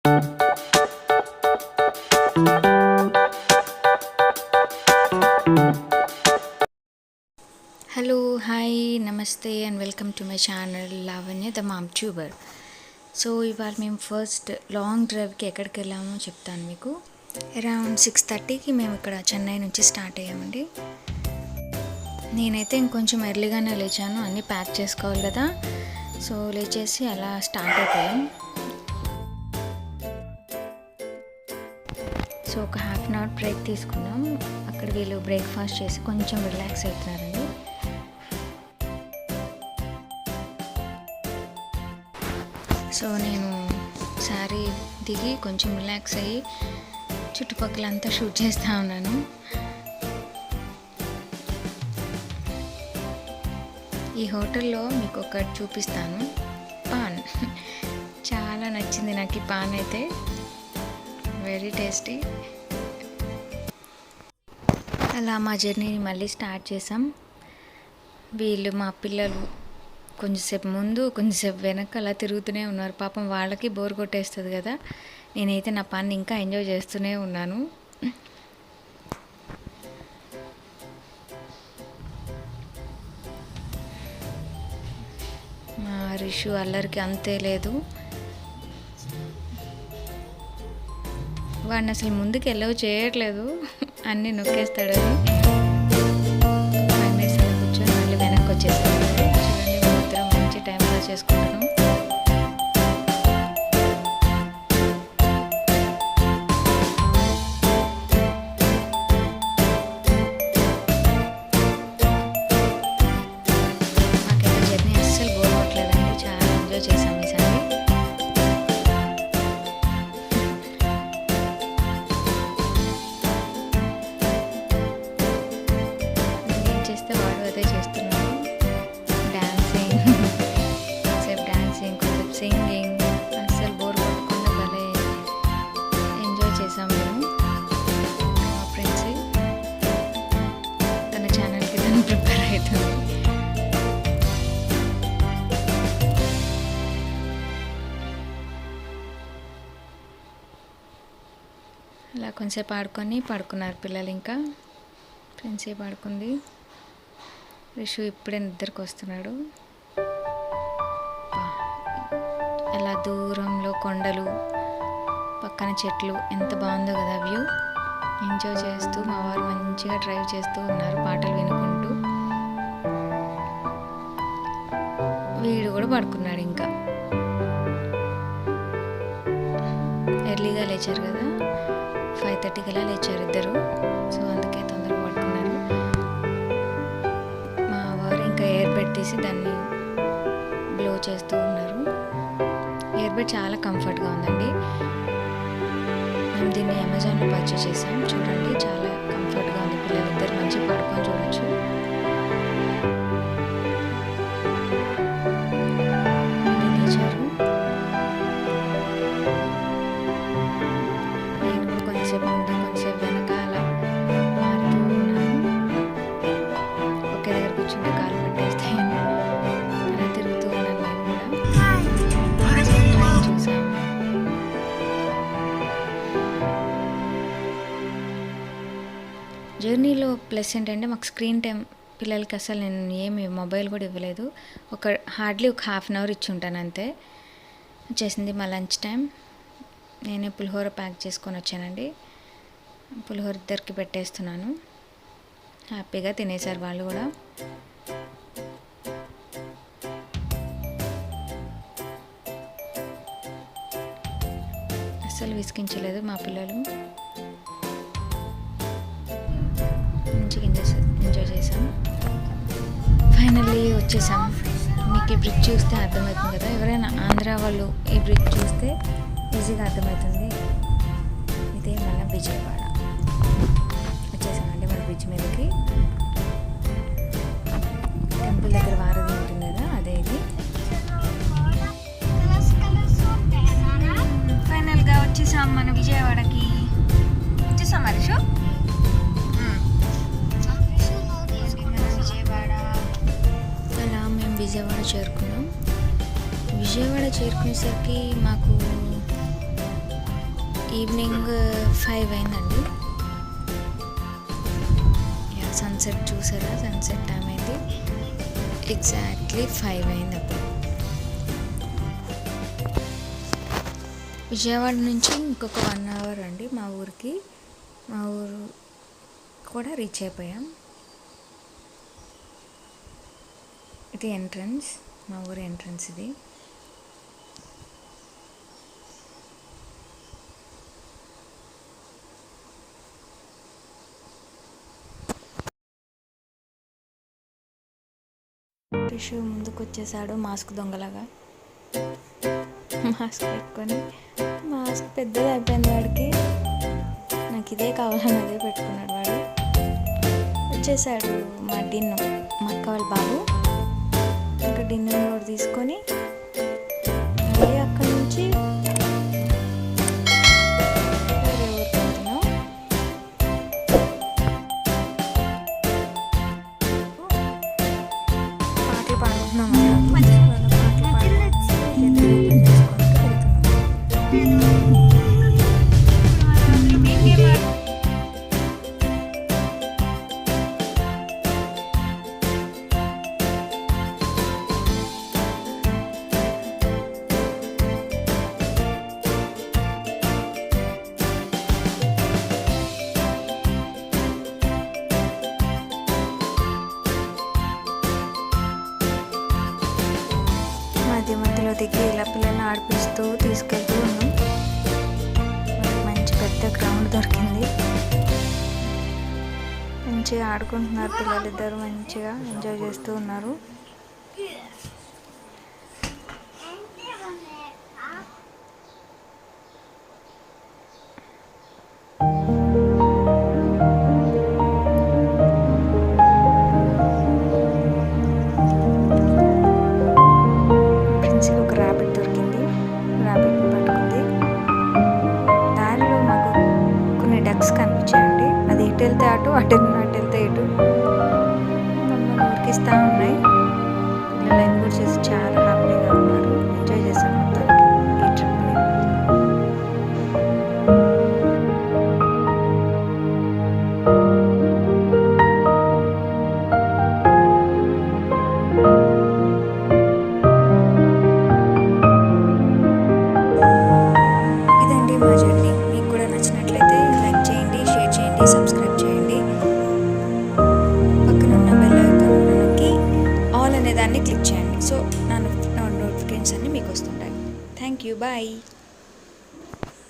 Hello hi నమస్తే and welcome to my channel Lavanya the mom tuber. So ఇవాళ మేము first long డ్రైవ్కి ఎక్కడికి వెళ్ళామో చెప్తాను మీకు. అరౌండ్ 6:30కి మేము ఇక్కడ చెన్నై నుంచి స్టార్ట్ అయ్యామండి. నేనైతే ఇంకొంచెం ఎర్లీగానే లేచాను, అన్నీ ప్యాక్ చేసుకోవాలి కదా. సో లేచేసి అలా స్టార్ట్ అయిపోయాం. సో ఒక హాఫ్ అన్ అవర్ బ్రేక్ తీసుకున్నాం. అక్కడ వీళ్ళు బ్రేక్ఫాస్ట్ చేసి కొంచెం రిలాక్స్ అవుతున్నారండి. సో నేను శారీ దిగి కొంచెం రిలాక్స్ అయ్యి చుట్టుపక్కలంతా షూట్ చేస్తూ ఉన్నాను. ఈ హోటల్లో మీకు ఒకటి చూపిస్తాను, పాన్. చాలా నచ్చింది నాకు ఈ పాన్ అయితే, వెరీ టేస్టీ. అలా మా జర్నీని మళ్ళీ స్టార్ట్ చేసాం. వీళ్ళు మా పిల్లలు కొంచెంసేపు ముందు కొంచెంసేపు వెనక అలా తిరుగుతూనే ఉన్నారు. పాపం వాళ్ళకి బోర్ కొట్టేస్తుంది కదా. నేనైతే నా పని ఇంకా ఎంజాయ్ చేస్తూనే ఉన్నాను. మా రిషు అల్లరికి అంతే లేదు. వాడిని అసలు ముందుకు వెళ్ళవు చేయట్లేదు, అన్నీ నొక్కేస్తాడని. 5 minutes అలా కూర్చొని మళ్ళీ వెనక్కి వచ్చేస్తాడు. టైం పాస్ చేసుకుంటున్నాం. మాకైతే జర్నీ అస్సలు బోర్ కొట్టలేదండి, చాలా ఎంజాయ్ చేసాం ఈసారి. ఏం చేస్తే వాడు అదే చేస్తున్నాడు. సింగింగ్ అస్సలు బోర్ కొట్టకుండా భలే ఎంజాయ్ చేసాం మేము. మా ఫ్రెండ్స్ తన ఛానల్కి తను ప్రిపేర్ అవుతుంది. అలా కొంచెంసేపు ఆడుకొని పడుకున్నారు పిల్లలు. ఇంకా ఫ్రెండ్సేపు ఆడుకుంది. రిషు ఇప్పుడే నిద్రకు వస్తున్నాడు. అలా దూరంలో కొండలు, పక్కన చెట్లు, ఎంత బాగుందో కదా వ్యూ. ఎంజాయ్ చేస్తూ మా వారు మంచిగా డ్రైవ్ చేస్తూ ఉన్నారు పాటలు వినుకుంటూ. వీడు కూడా పడుకున్నాడు. ఇంకా ఎర్లీగా లేచారు కదా, 5:30కి అలా లేచారు ఇద్దరు. సో అందుకే తొందరగా పడుకున్నారు. మా వారు ఇంకా ఎయిర్ బెడ్ తీసి దాన్ని బ్లో చేస్తూ ఉన్నారు. ఇయర్ బడ్ చాలా కంఫర్ట్గా ఉందండి. మేము దీన్ని అమెజాన్లో పర్చేస్ చేసాం. చూడండి, చాలా కంఫర్ట్గా ఉంది. పిల్లలిద్దరు మంచిగా పడుకొని చూడొచ్చు. లేచారు. నేను కూడా కొంచెంసేపు ముందు కొంచెంసేపు వెనక అలా మారుతూ ఉన్నాను. ఒకే దగ్గర కూర్చుంటే కాలు పెట్టేస్తే అలా తిరుగుతూ ఉన్నాను నేను కూడా. జర్నీలో ప్లస్ ఏంటంటే మాకు స్క్రీన్ టైం పిల్లలకి అసలు నేను ఏమి మొబైల్ కూడా ఇవ్వలేదు. హార్డ్లీ ఒక హాఫ్ అన్ అవర్ ఇచ్చి ఉంటాను అంతే. వచ్చేసింది మా లంచ్ టైం. నేనే పులిహోర ప్యాక్ చేసుకొని వచ్చానండి. పులిహోర ఇద్దరికి పెట్టేస్తున్నాను. హ్యాపీగా తినేశారు వాళ్ళు కూడా. అస్సలు విసిగించలేదు మా పిల్లలు. మంచిగా ఎంజాయ్ చేసాం. ఫైనల్లీ వచ్చేసాం. మీకు ఈ బ్రిడ్జ్ చూస్తే అర్థమవుతుంది కదా, ఎవరైనా ఆంధ్ర వాళ్ళు ఈ బ్రిడ్జ్ చూస్తే ఈజీగా అర్థమవుతుంది. ఇదే మన విజయవాడ. వచ్చేసామండి మన బ్రిడ్జ్ మీదకి. టెంపుల్ దగ్గర వారధి ఉంటుంది కదా, అదే ఇది. ఫైనల్గా వచ్చేసాం మన విజయవాడకి. వచ్చేసాం హరీషు. విజయవాడ చేరుకున్నాం. విజయవాడ చేరుకునేసరికి మాకు ఈవినింగ్ 5 అయిందండి. సన్సెట్ చూసారా, సన్సెట్ టైం అయింది. ఎగ్జాక్ట్లీ 5 అయింది అప్పుడు. విజయవాడ నుంచి ఇంకొక 1 అవర్ అండి మా ఊరికి. మా ఊరు కూడా రీచ్ అయిపోయాం. ఇది ఎంట్రన్స్, మా ఊరి ఎంట్రన్స్ ఇది. టిష్యూ ముందుకు వచ్చేసాడు మాస్క్ దొంగలాగా. మాస్క్ పెట్టుకొని, మాస్క్ పెద్దది అయిపోయింది వాడికి. నాకు ఇదే కావాలని అదే పెట్టుకున్నాడు వాడు. వచ్చేసాడు మా డిన్ను, మా అక్క వాళ్ళ బాబు. ఇంకా డిన్ను కూడా తీసుకొని మళ్ళీ అక్కడి నుంచి వేరే ఊరికి వెళ్తున్నాం. పాటలు పాడుతున్నాం. మధ్యలో దిగి ఇలా పిల్లల్ని ఆడిపిస్తూ తీసుకెళ్తూ ఉన్నాం. మంచి పెద్ద గ్రౌండ్ దొరికింది. మంచిగా ఆడుకుంటున్నారు పిల్లలిద్దరు, మంచిగా ఎంజాయ్ చేస్తూ ఉన్నారు. ఒక ర్యాబిట్ దొరికింది, ర్యాబిట్ని పట్టుకుంది. దారిలో మాకు కొన్ని డక్స్ కనిపించాయండి. అది ఇటు వెళ్తే అటు, అటు వెళ్తే ఇటు మమ్మల్ని ఉరికిస్తూ ఉన్నాయి. పిల్లలు కూడా చేసి చాలా హ్యాపీగా ఉన్నారు. ఎంజాయ్ చేశారు మొత్తానికి ఈ ట్రిప్ని. మా జర్నీ మీకు కూడా నచ్చినట్లయితే లైక్ చేయండి, షేర్ చేయండి, సబ్స్క్రైబ్